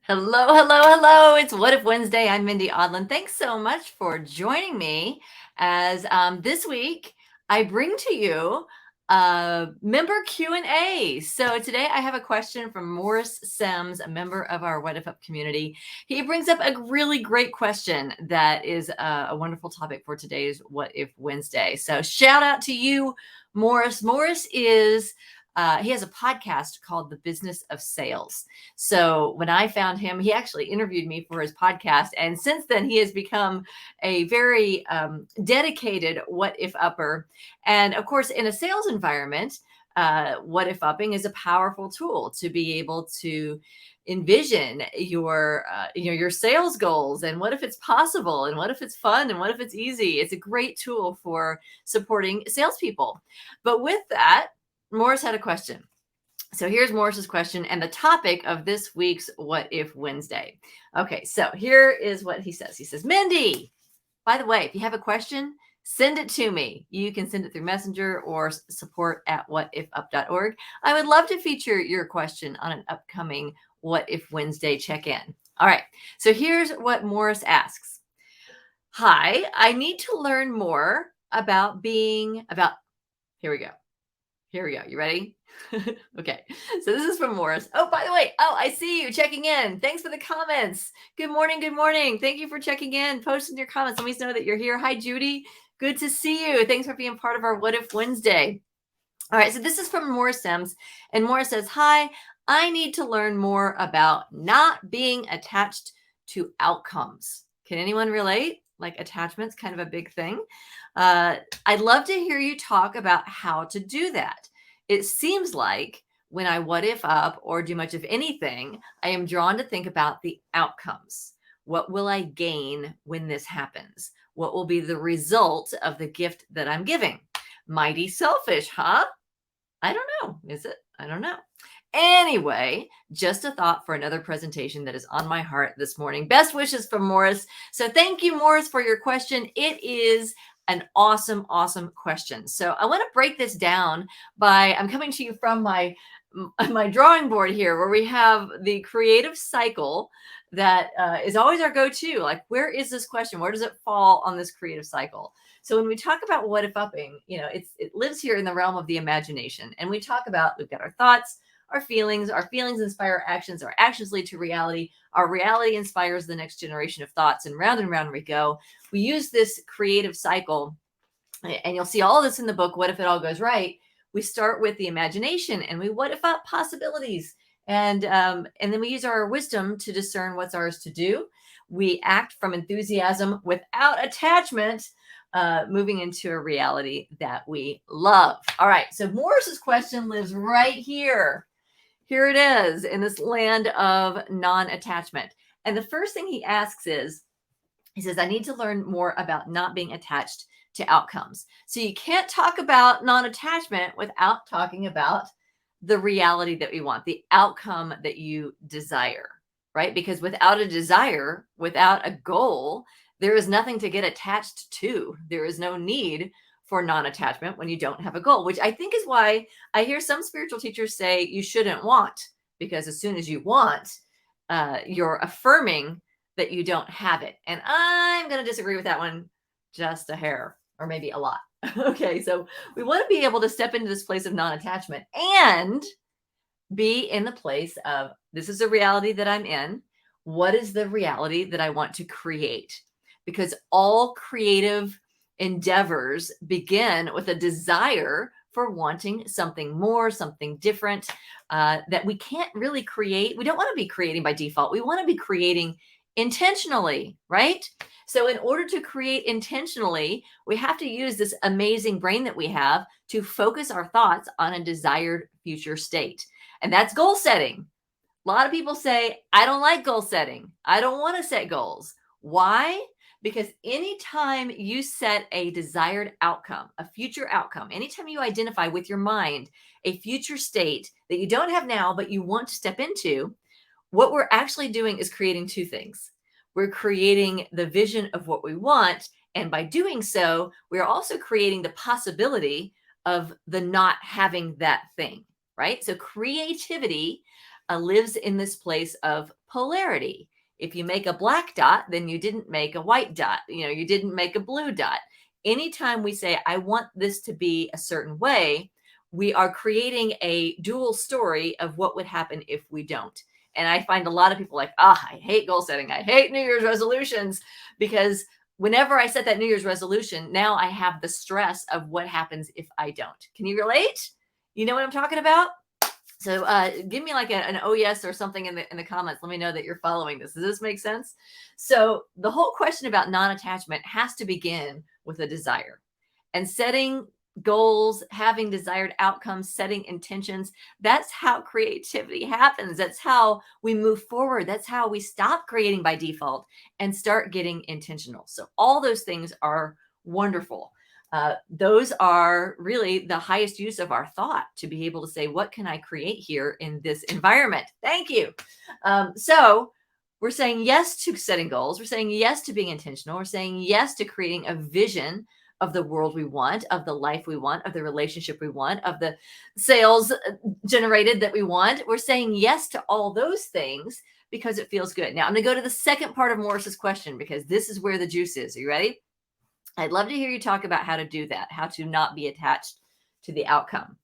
Hello, hello, hello. It's What If Wednesday. I'm Mindy Odland. Thanks so much for joining me as this week I bring to you member Q&A. So today I have a question from Morris Sims, a member of our What If Up community. He brings up a really great question that is a wonderful topic for today's What If Wednesday. So shout out to you, Morris. Morris is he has a podcast called The Business of Sales. So when I found him, he actually interviewed me for his podcast. And since then, he has become a very dedicated what if upper. And of course, in a sales environment, what if upping is a powerful tool to be able to envision your sales goals, and what if it's possible, and what if it's fun, and what if it's easy. It's a great tool for supporting salespeople. But with that, Morris had a question. So here's Morris's question and the topic of this week's What If Wednesday. Okay, so here is what he says. He says, Mindy, by the way, if you have a question, send it to me. You can send it through Messenger or support@whatifup.org. I would love to feature your question on an upcoming What If Wednesday check-in. All right, so here's what Morris asks. Hi, I need to learn more about here we go. You ready? Okay. So this is from Morris. Oh, by the way, I see you checking in. Thanks for the comments. Good morning. Good morning. Thank you for checking in, posting your comments. Let me know that you're here. Hi, Judy. Good to see you. Thanks for being part of our What If Wednesday. All right. So this is from Morris Sims. And Morris says, hi, I need to learn more about not being attached to outcomes. Can anyone relate? Like attachment's kind of a big thing. I'd love to hear you talk about how to do that. It seems like when I what if up or do much of anything, I am drawn to think about the outcomes. What will I gain when this happens? What will be the result of the gift that I'm giving? Mighty selfish, huh? I don't know. Is it? I don't know. Anyway, just a thought for another presentation that is on my heart this morning. Best wishes from Morris. So thank you, Morris, for your question. It is an awesome, awesome question. So I want to break this down I'm coming to you from my drawing board here, where we have the creative cycle that is always our go-to. Like, where is this question? Where does it fall on this creative cycle? So when we talk about what if upping, it lives here in the realm of the imagination. And we've got our thoughts, our feelings inspire actions, our actions lead to reality, our reality inspires the next generation of thoughts, and round we go. We use this creative cycle, and you'll see all of this in the book, What If It All Goes Right. We start with the imagination, and we what if up possibilities, and then we use our wisdom to discern what's ours to do. We act from enthusiasm without attachment, moving into a reality that we love. All right, so Morris's question lives right here. Here it is in this land of non-attachment. And the first thing he asks is, he says, I need to learn more about not being attached to outcomes. So you can't talk about non-attachment without talking about the reality that we want, the outcome that you desire, right? Because without a desire, without a goal, there is nothing to get attached to. There is no need for non-attachment when you don't have a goal, which I think is why I hear some spiritual teachers say you shouldn't want, because as soon as you want, you're affirming that you don't have it. And I'm going to disagree with that one just a hair, or maybe a lot. Okay, so we want to be able to step into this place of non-attachment and be in the place of, this is the reality that I'm in. What is the reality that I want to create? Because all creative endeavors begin with a desire for wanting something more, something different, that we can't really create. We don't want to be creating by default. We want to be creating intentionally, right? So in order to create intentionally, we have to use this amazing brain that we have to focus our thoughts on a desired future state. And that's goal setting. A lot of people say, I don't like goal setting. I don't want to set goals. Why? Because anytime you set a desired outcome, a future outcome, anytime you identify with your mind a future state that you don't have now, but you want to step into, what we're actually doing is creating two things. We're creating the vision of what we want. And by doing so, we're also creating the possibility of the not having that thing, right? So creativity lives in this place of polarity. If you make a black dot, then you didn't make a white dot. You didn't make a blue dot. Anytime we say, I want this to be a certain way, we are creating a dual story of what would happen if we don't. And I find a lot of people like, I hate goal setting. I hate New Year's resolutions, because whenever I set that New Year's resolution, now I have the stress of what happens if I don't. Can you relate? You know what I'm talking about? So give me like an oh yes or something in the comments. Let me know that you're following this. Does this make sense? So the whole question about non-attachment has to begin with a desire, and setting goals, having desired outcomes, setting intentions. That's how creativity happens. That's how we move forward. That's how we stop creating by default and start getting intentional. So all those things are wonderful. Those are really the highest use of our thought, to be able to say, what can I create here in this environment? Thank you. So we're saying yes to setting goals. We're saying yes to being intentional. We're saying yes to creating a vision of the world we want, of the life we want, of the relationship we want, of the sales generated that we want. We're saying yes to all those things because it feels good. Now I'm going to go to the second part of Morris's question, because this is where the juice is. Are you ready? I'd love to hear you talk about how to do that, how to not be attached to the outcome.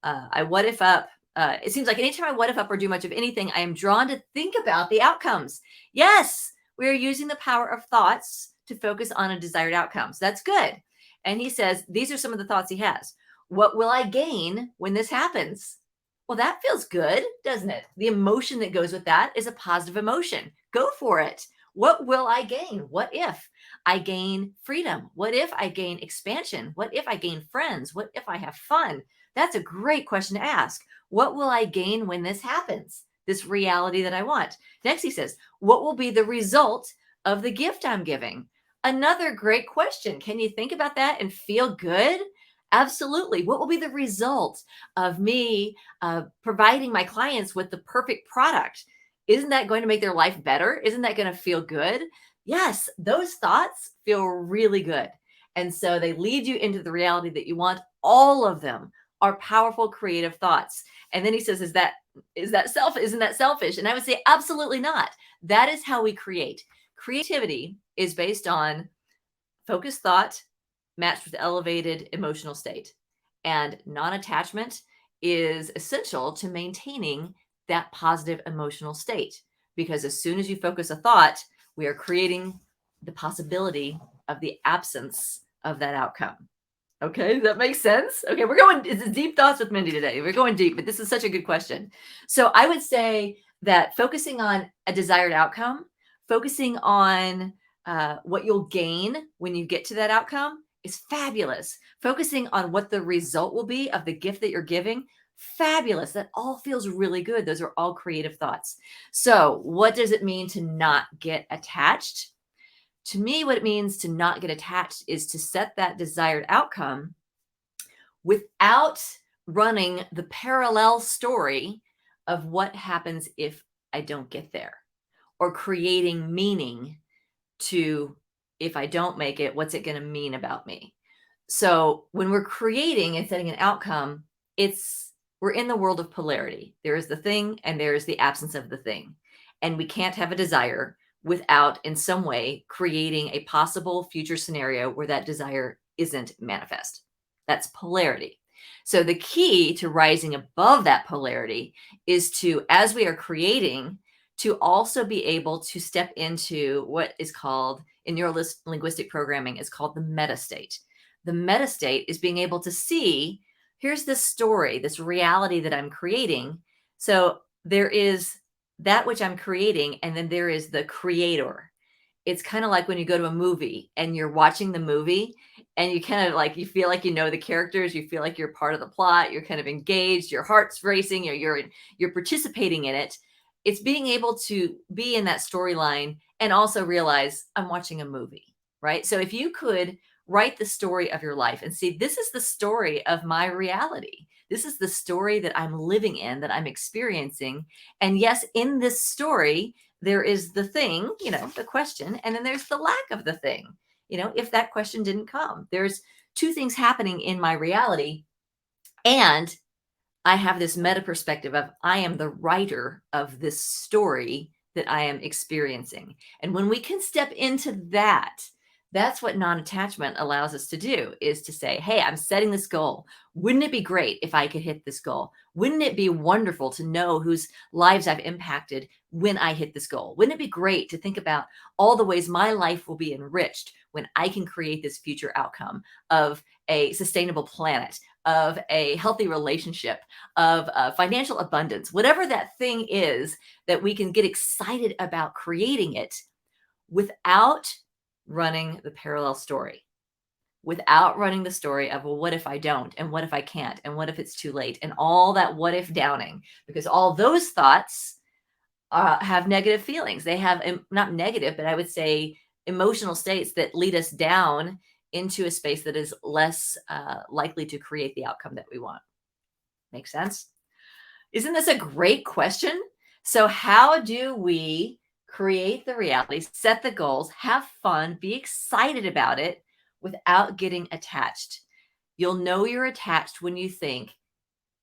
I what if up. It seems like anytime I what if up or do much of anything, I am drawn to think about the outcomes. Yes, we are using the power of thoughts to focus on a desired outcome. So that's good. And he says, these are some of the thoughts he has. What will I gain when this happens? Well, that feels good, doesn't it? The emotion that goes with that is a positive emotion. Go for it. What will I gain? What if I gain freedom? What if I gain expansion? What if I gain friends? What if I have fun? That's a great question to ask. What will I gain when this happens? This reality that I want. Next, he says, what will be the result of the gift I'm giving? Another great question. Can you think about that and feel good? Absolutely. What will be the result of me providing my clients with the perfect product? Isn't that going to make their life better? Isn't that going to feel good? Yes, those thoughts feel really good. And so they lead you into the reality that you want. All of them are powerful, creative thoughts. And then he says, isn't that selfish? And I would say, absolutely not. That is how we create. Creativity is based on focused thought matched with elevated emotional state. And non-attachment is essential to maintaining that positive emotional state, because as soon as you focus a thought, we are creating the possibility of the absence of that outcome. Okay, does that make sense? Okay, it's deep thoughts with Mindy today. We're going deep, but this is such a good question. So I would say that focusing on a desired outcome, focusing on what you'll gain when you get to that outcome is fabulous. Focusing on what the result will be of the gift that you're giving, fabulous. That all feels really good. Those are all creative thoughts. So what does it mean to not get attached? To me, what it means to not get attached is to set that desired outcome without running the parallel story of what happens if I don't get there, or creating meaning to, if I don't make it, what's it going to mean about me? So when we're creating and setting an outcome, we're in the world of polarity. There is the thing and there is the absence of the thing. And we can't have a desire without in some way creating a possible future scenario where that desire isn't manifest. That's polarity. So the key to rising above that polarity is to, as we are creating, to also be able to step into what is called, in neuro-linguistic programming, is called the meta state. The meta state is being able to see, here's this story, this reality that I'm creating. So there is that which I'm creating, and then there is the creator. It's kind of like when you go to a movie and you're watching the movie and you kind of like, you feel like you know the characters, you feel like you're part of the plot, you're kind of engaged, your heart's racing, you're participating in it. It's being able to be in that storyline and also realize I'm watching a movie, right? So if you could write the story of your life and see, this is the story of my reality. This is the story that I'm living in, that I'm experiencing. And yes, in this story, there is the thing, the question, and then there's the lack of the thing. If that question didn't come, there's two things happening in my reality. And I have this meta perspective of I am the writer of this story that I am experiencing. And when we can step into that, that's what non-attachment allows us to do, is to say, hey, I'm setting this goal. Wouldn't it be great if I could hit this goal? Wouldn't it be wonderful to know whose lives I've impacted when I hit this goal? Wouldn't it be great to think about all the ways my life will be enriched when I can create this future outcome of a sustainable planet, of a healthy relationship, of financial abundance, whatever that thing is, that we can get excited about creating it without running the parallel story, without running the story of, well, what if I don't? And what if I can't? And what if it's too late? And all that what if downing, because all those thoughts have negative feelings. They have, not negative, but I would say emotional states that lead us down into a space that is less likely to create the outcome that we want. Make sense? Isn't this a great question? So how do we create the reality, set the goals, have fun, be excited about it without getting attached? You'll know you're attached when you think,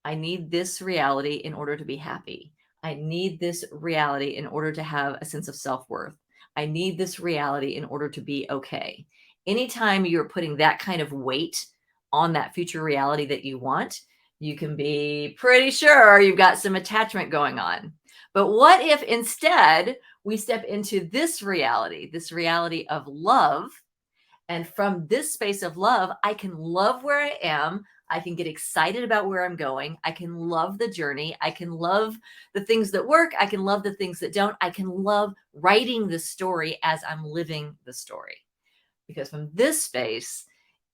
I need this reality in order to be happy. I need this reality in order to have a sense of self-worth. I need this reality in order to be okay. Anytime you're putting that kind of weight on that future reality that you want, you can be pretty sure you've got some attachment going on. But what if instead we step into this reality of love? And from this space of love, I can love where I am. I can get excited about where I'm going. I can love the journey. I can love the things that work. I can love the things that don't. I can love writing the story as I'm living the story. Because from this space,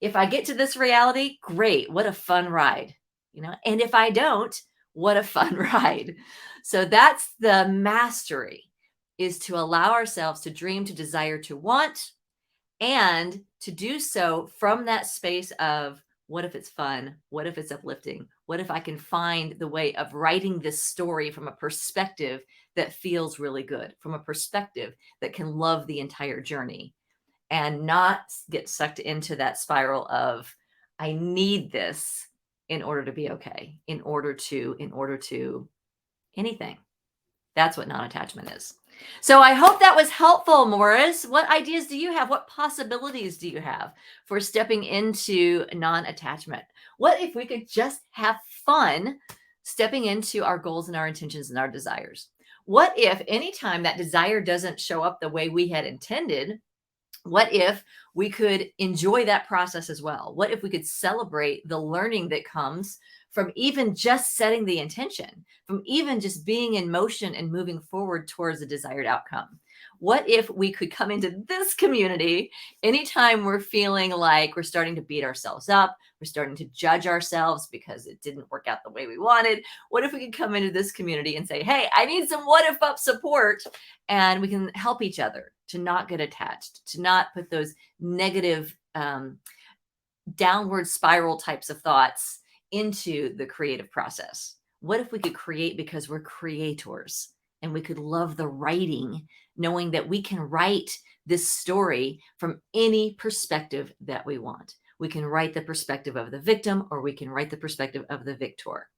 if I get to this reality, great. What a fun ride. And if I don't, what a fun ride. So that's the mastery, is to allow ourselves to dream, to desire, to want, and to do so from that space of, what if it's fun? What if it's uplifting? What if I can find the way of writing this story from a perspective that feels really good, from a perspective that can love the entire journey and not get sucked into that spiral of, I need this in order to be okay, in order to anything. That's what non-attachment is. So I hope that was helpful, Morris. What ideas do you have? What possibilities do you have for stepping into non-attachment? What if we could just have fun stepping into our goals and our intentions and our desires? What if anytime that desire doesn't show up the way we had intended, what if we could enjoy that process as well? What if we could celebrate the learning that comes from even just setting the intention, from even just being in motion and moving forward towards a desired outcome? What if we could come into this community anytime we're feeling like we're starting to beat ourselves up, we're starting to judge ourselves because it didn't work out the way we wanted? What if we could come into this community and say, hey, I need some what if up support, and we can help each other to not get attached, to not put those negative downward spiral types of thoughts into the creative process? What if we could create because we're creators, and we could love the writing, knowing that we can write this story from any perspective that we want? We can write the perspective of the victim, or we can write the perspective of the victor.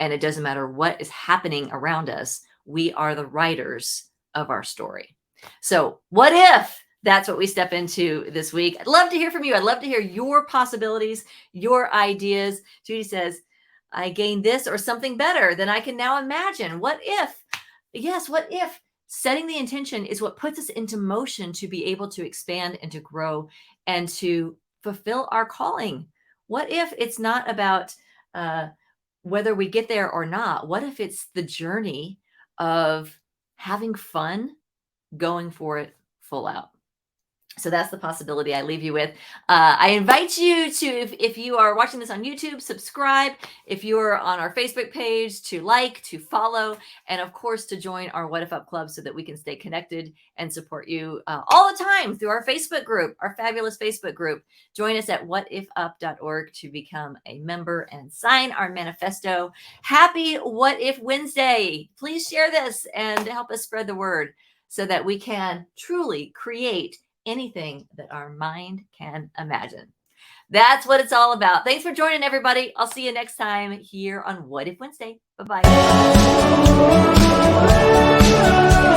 And it doesn't matter what is happening around us. We are the writers of our story. So what if that's what we step into this week? I'd love to hear from you. I'd love to hear your possibilities, your ideas. Judy says, I gained this or something better than I can now imagine. What if? Yes, what if setting the intention is what puts us into motion to be able to expand and to grow and to fulfill our calling? What if it's not about whether we get there or not? What if it's the journey of having fun, going for it full out? So that's the possibility I leave you with. I invite you to, if you are watching this on YouTube, subscribe. If you're on our Facebook page, to like, to follow, and of course to join our What If Up Club so that we can stay connected and support you all the time through our Facebook group, our fabulous Facebook group. Join us at whatifup.org to become a member and sign our manifesto. Happy What If Wednesday. Please share this and help us spread the word so that we can truly create anything that our mind can imagine. That's what it's all about. Thanks for joining, everybody. I'll see you next time here on What If Wednesday. Bye bye.